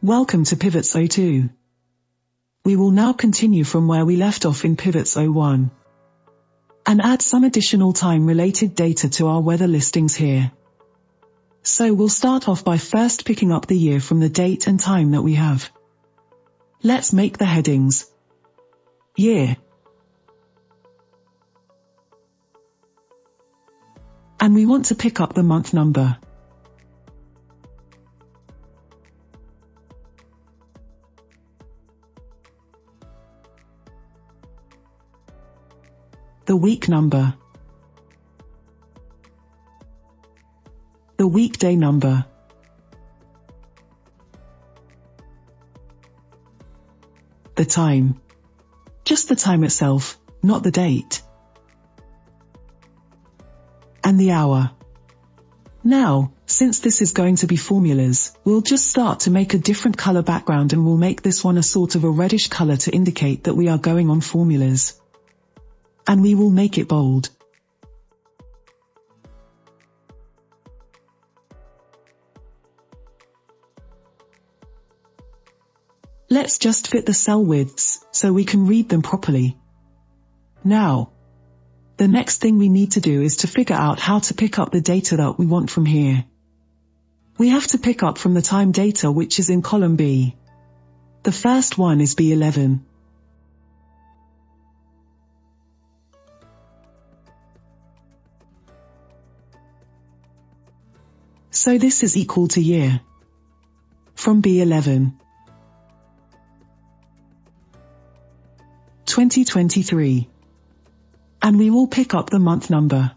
Welcome to Pivots 02. We will now continue from where we left off in Pivots 01 and add some additional time-related data to our weather listings here. So we'll start off by first picking up the year from the date and time that we have. Let's make the headings year, and we want to pick up the month number. The week number, the weekday number, the time, just the time itself, not the date, and the hour. Now, since this is going to be formulas, we'll just start to make a different color background, and we'll make this one a sort of a reddish color to indicate that we are going on formulas. And we will make it bold. Let's just fit the cell widths so we can read them properly. Now, the next thing we need to do is to figure out how to pick up the data that we want from here. We have to pick up from the time data, which is in column B. The first one is B11. So this is equal to year from B11, 2023, and we will pick up the month number.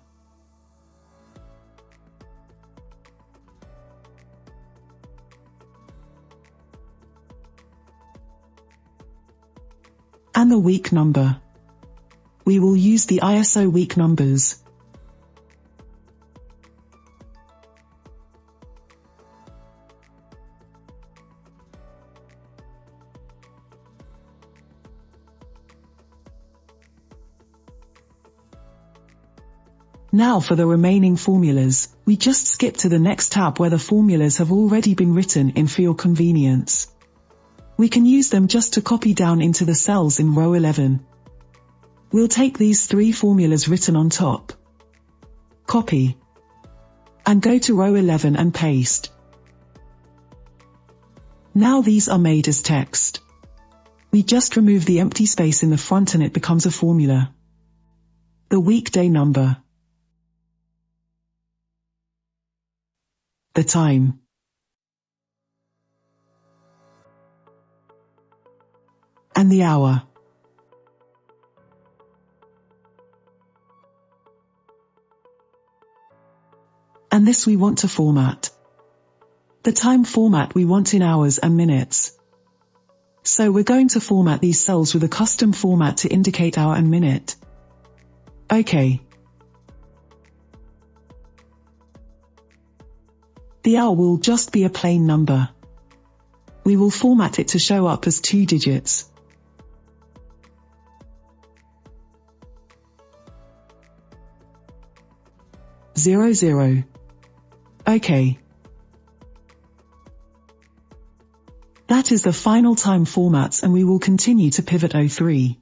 And the week number. We will use the ISO week numbers. Now for the remaining formulas, we just skip to the next tab where the formulas have already been written in for your convenience. We can use them just to copy down into the cells in row 11. We'll take these three formulas written on top, copy, and go to row 11 and paste. Now these are made as text. We just remove the empty space in the front and it becomes a formula. The weekday number, the time, and the hour. And this we want to format. The time format we want in hours and minutes. So we're going to format these cells with a custom format to indicate hour and minute. OK. The hour will just be a plain number. We will format it to show up as 2 digits. Zero, zero. OK. That is the final time formats, and we will continue to Pivot 03.